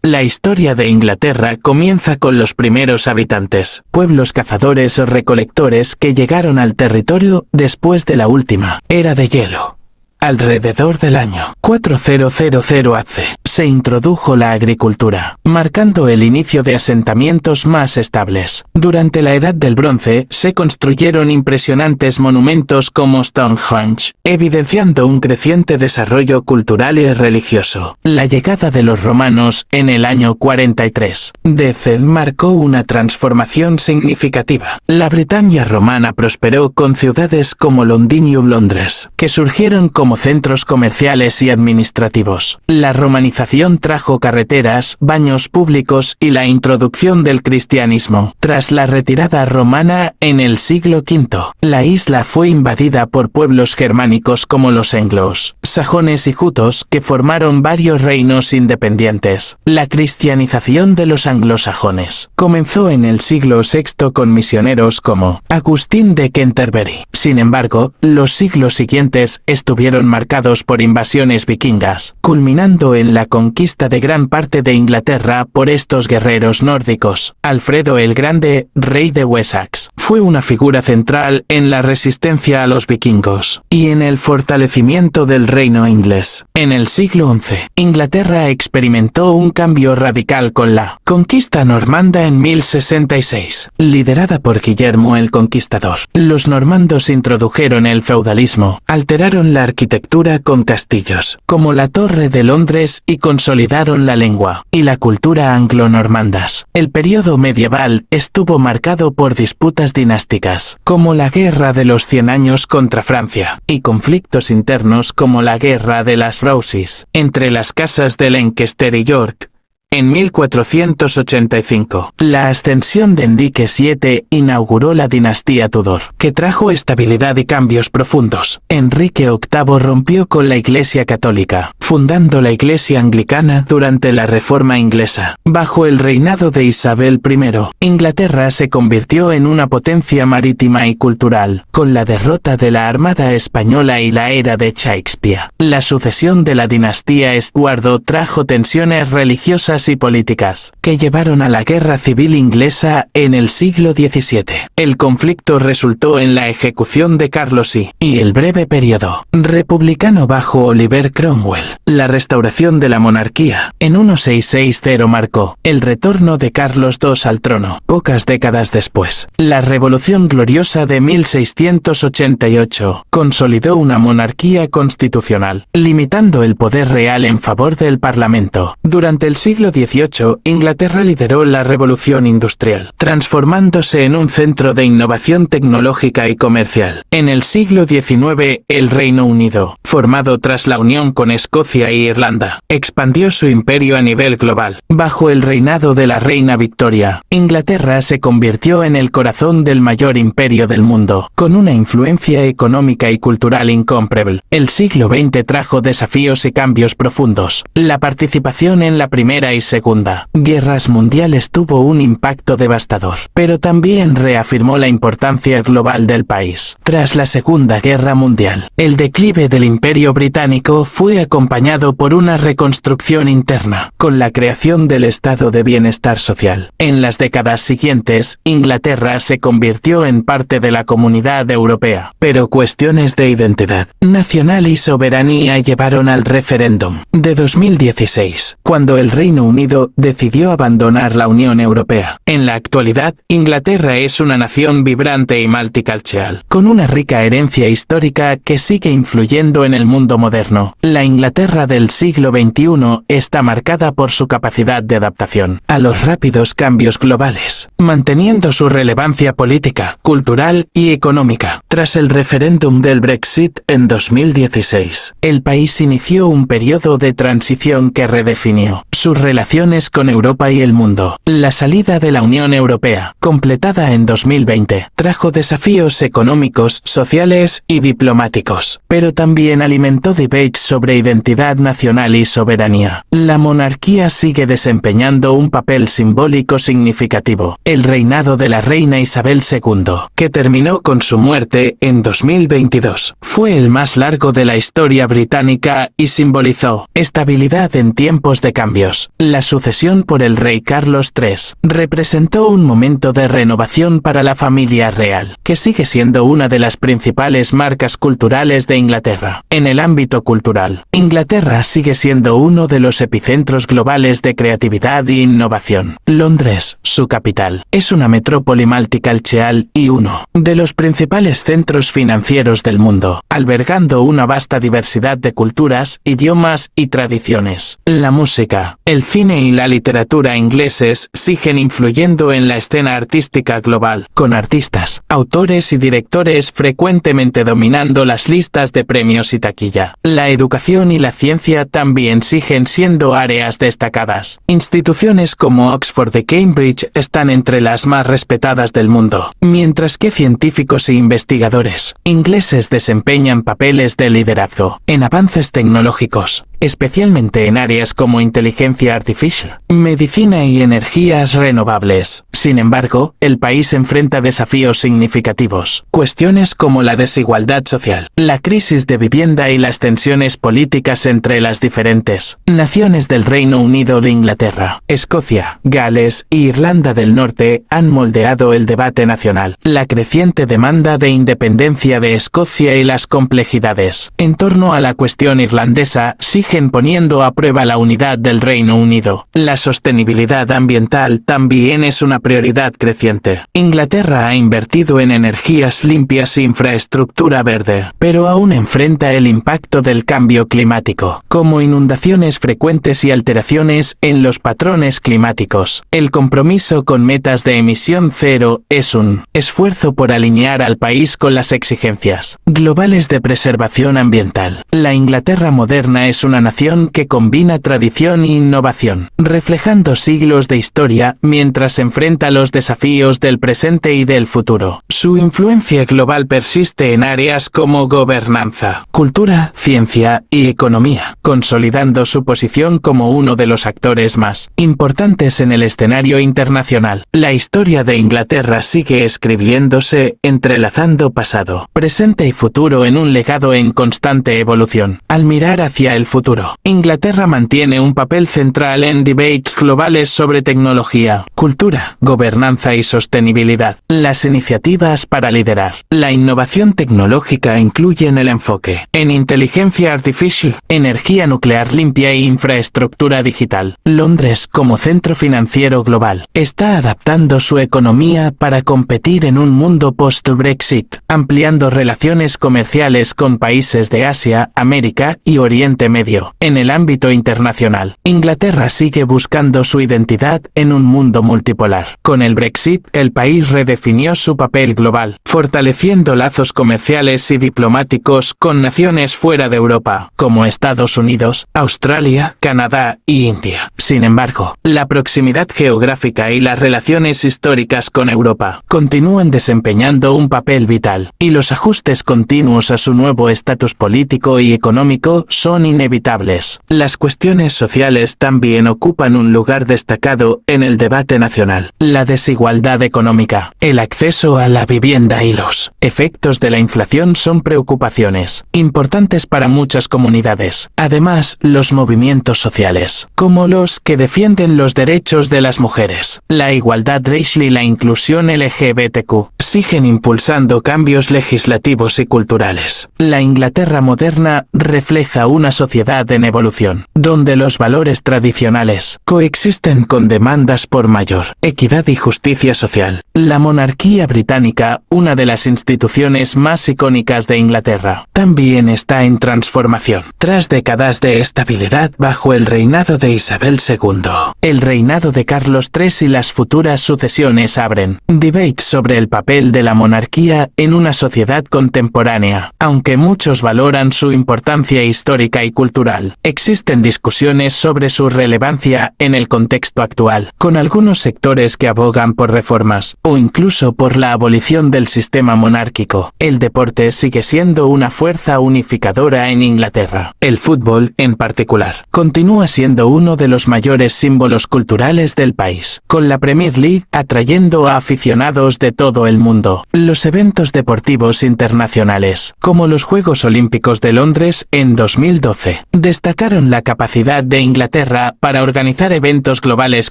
La historia de Inglaterra comienza con los primeros habitantes, pueblos cazadores o recolectores que llegaron al territorio después de la última era de hielo. Alrededor del año 4000 AC, se introdujo la agricultura, marcando el inicio de asentamientos más estables. Durante la Edad del Bronce, se construyeron impresionantes monumentos como Stonehenge, evidenciando un creciente desarrollo cultural y religioso. La llegada de los romanos en el año 43 DC marcó una transformación significativa. La Britania romana prosperó con ciudades como Londinium, Londres, que surgieron como centros comerciales y administrativos. La romanización trajo carreteras, baños públicos y la introducción del cristianismo. Tras la retirada romana en el siglo V, la isla fue invadida por pueblos germánicos como los anglos, sajones y jutos, que formaron varios reinos independientes. La cristianización de los anglosajones comenzó en el siglo VI con misioneros como Agustín de Canterbury. Sin embargo, los siglos siguientes estuvieron marcados por invasiones vikingas, culminando en la conquista de gran parte de Inglaterra por estos guerreros nórdicos. Alfredo el Grande, rey de Wessex, fue una figura central en la resistencia a los vikingos y en el fortalecimiento del reino inglés. En el siglo XI, Inglaterra experimentó un cambio radical con la conquista normanda en 1066, liderada por Guillermo el Conquistador. Los normandos introdujeron el feudalismo, alteraron la arquitectura con castillos, como la Torre de Londres, y consolidaron la lengua y la cultura anglo-normandas. El periodo medieval estuvo marcado por disputas dinásticas, como la Guerra de los 100 años contra Francia, y conflictos internos como la Guerra de las Roses, entre las casas de Lancaster y York. En 1485, la ascensión de Enrique VII inauguró la dinastía Tudor, que trajo estabilidad y cambios profundos. Enrique VIII rompió con la Iglesia Católica, fundando la Iglesia Anglicana durante la Reforma inglesa. Bajo el reinado de Isabel I, Inglaterra se convirtió en una potencia marítima y cultural, con la derrota de la Armada Española y la era de Shakespeare. La sucesión de la dinastía Estuardo trajo tensiones religiosas y políticas, que llevaron a la Guerra Civil Inglesa en el siglo XVII. El conflicto resultó en la ejecución de Carlos I y el breve periodo republicano bajo Oliver Cromwell. La restauración de la monarquía en 1660 marcó el retorno de Carlos II al trono. Pocas décadas después, la Revolución Gloriosa de 1688 consolidó una monarquía constitucional, limitando el poder real en favor del Parlamento. Durante el siglo XVIII, Inglaterra lideró la revolución industrial, transformándose en un centro de innovación tecnológica y comercial. En el siglo XIX, el Reino Unido, formado tras la unión con Escocia e Irlanda, expandió su imperio a nivel global. Bajo el reinado de la reina Victoria, Inglaterra se convirtió en el corazón del mayor imperio del mundo, con una influencia económica y cultural incomparable. El siglo XX trajo desafíos y cambios profundos. La participación en la Primera y Segunda Guerras Mundiales tuvo un impacto devastador, pero también reafirmó la importancia global del país. Tras la Segunda Guerra Mundial, el declive del Imperio Británico fue acompañado por una reconstrucción interna, con la creación del Estado de Bienestar Social. En las décadas siguientes, Inglaterra se convirtió en parte de la Comunidad Europea, pero cuestiones de identidad nacional y soberanía llevaron al referéndum de 2016, cuando el Reino Unido decidió abandonar la Unión Europea. En la actualidad, Inglaterra es una nación vibrante y multicultural, con una rica herencia histórica que sigue influyendo en el mundo moderno. La Inglaterra del siglo XXI está marcada por su capacidad de adaptación a los rápidos cambios globales, manteniendo su relevancia política, cultural y económica. Tras el referéndum del Brexit en 2016, el país inició un periodo de transición que redefinió sus relaciones con Europa y el mundo. La salida de la Unión Europea, completada en 2020, trajo desafíos económicos, sociales y diplomáticos, pero también alimentó debates sobre identidad nacional y soberanía. La monarquía sigue desempeñando un papel simbólico significativo. El reinado de la reina Isabel II, que terminó con su muerte en 2022, fue el más largo de la historia británica y simbolizó estabilidad en tiempos de cambios. La sucesión por el rey Carlos III representó un momento de renovación para la familia real, que sigue siendo una de las principales marcas culturales de Inglaterra. En el ámbito cultural, Inglaterra sigue siendo uno de los epicentros globales de creatividad e innovación. Londres, su capital, es una metrópoli multicultural y uno de los principales centros financieros del mundo, albergando una vasta diversidad de culturas, idiomas y tradiciones. La música, el cine y la literatura ingleses siguen influyendo en la escena artística global, con artistas, autores y directores frecuentemente dominando las listas de premios y taquilla. La educación y la ciencia también siguen siendo áreas destacadas. Instituciones como Oxford y Cambridge están entre las más respetadas del mundo, mientras que científicos e investigadores ingleses desempeñan papeles de liderazgo en avances tecnológicos, especialmente en áreas como inteligencia artificial, medicina y energías renovables. Sin embargo, el país enfrenta desafíos significativos, cuestiones como la desigualdad social, la crisis de vivienda y las tensiones políticas entre las diferentes naciones del Reino Unido de Inglaterra, Escocia, Gales e Irlanda del Norte han moldeado el debate nacional. La creciente demanda de independencia de Escocia y las complejidades en torno a la cuestión irlandesa siguen poniendo a prueba la unidad del Reino Unido. La sostenibilidad ambiental también es una prioridad creciente. Inglaterra ha invertido en energías limpias e infraestructura verde, pero aún enfrenta el impacto del cambio climático, como inundaciones frecuentes y alteraciones en los patrones climáticos. El compromiso con metas de emisión cero es un esfuerzo por alinear al país con las exigencias globales de preservación ambiental. La Inglaterra moderna es una nación que combina tradición e innovación, reflejando siglos de historia mientras enfrenta los desafíos del presente y del futuro. Su influencia global persiste en áreas como gobernanza, cultura, ciencia y economía, consolidando su posición como uno de los actores más importantes en el escenario internacional. La historia de Inglaterra sigue escribiéndose, entrelazando pasado, presente y futuro en un legado en constante evolución. Al mirar hacia el futuro, Inglaterra mantiene un papel central en debates globales sobre tecnología, cultura, gobernanza y sostenibilidad. Las iniciativas para liderar la innovación tecnológica incluyen el enfoque en inteligencia artificial, energía nuclear limpia e infraestructura digital. Londres, como centro financiero global, está adaptando su economía para competir en un mundo post-Brexit, ampliando relaciones comerciales con países de Asia, América y Oriente Medio. En el ámbito internacional, Inglaterra sigue buscando su identidad en un mundo multipolar. Con el Brexit, el país redefinió su papel global, fortaleciendo lazos comerciales y diplomáticos con naciones fuera de Europa, como Estados Unidos, Australia, Canadá y India. Sin embargo, la proximidad geográfica y las relaciones históricas con Europa continúan desempeñando un papel vital, y los ajustes continuos a su nuevo estatus político y económico son inevitables. Las cuestiones sociales también ocupan un lugar destacado en el debate nacional. La desigualdad económica, el acceso a la vivienda y los efectos de la inflación son preocupaciones importantes para muchas comunidades. Además, los movimientos sociales, como los que defienden los derechos de las mujeres, la igualdad racial y la inclusión LGBTQ, siguen impulsando cambios legislativos y culturales. La Inglaterra moderna refleja una sociedad en evolución, donde los valores tradicionales coexisten con demandas por mayor equidad y justicia social. La monarquía británica, una de las instituciones más icónicas de Inglaterra, también está en transformación. Tras décadas de estabilidad bajo el reinado de Isabel II, el reinado de Carlos III y las futuras sucesiones abren debates sobre el papel de la monarquía en una sociedad contemporánea. Aunque muchos valoran su importancia histórica y cultural, existen discusiones sobre su relevancia en el contexto actual, con algunos sectores que abogan por reformas, o incluso por la abolición del sistema monárquico. El deporte sigue siendo una fuerza unificadora en Inglaterra. El fútbol, en particular, continúa siendo uno de los mayores símbolos símbolos culturales del país, con la Premier League atrayendo a aficionados de todo el mundo. Los eventos deportivos internacionales, como los Juegos Olímpicos de Londres en 2012, destacaron la capacidad de Inglaterra para organizar eventos globales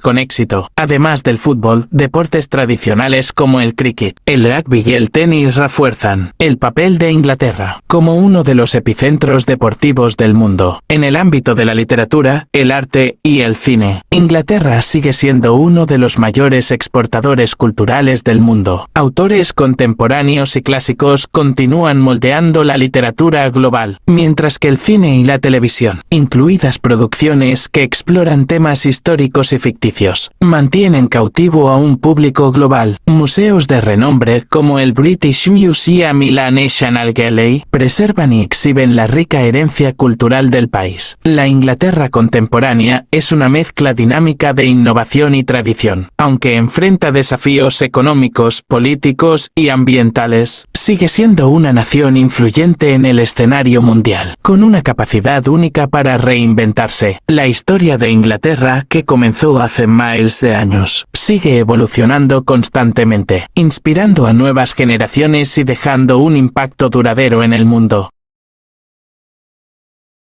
con éxito. Además del fútbol, deportes tradicionales como el cricket, el rugby y el tenis refuerzan el papel de Inglaterra como uno de los epicentros deportivos del mundo. En el ámbito de la literatura, el arte y el cine, Inglaterra sigue siendo uno de los mayores exportadores culturales del mundo. Autores contemporáneos y clásicos continúan moldeando la literatura global, mientras que el cine y la televisión, incluidas producciones que exploran temas históricos y ficticios, mantienen cautivo a un público global. Museos de renombre como el British Museum y la National Gallery preservan y exhiben la rica herencia cultural del país. La Inglaterra contemporánea es una mezcla dinámica de innovación y tradición. Aunque enfrenta desafíos económicos, políticos y ambientales, sigue siendo una nación influyente en el escenario mundial, con una capacidad única para reinventarse. La historia de Inglaterra, que comenzó hace miles de años, sigue evolucionando constantemente, inspirando a nuevas generaciones y dejando un impacto duradero en el mundo.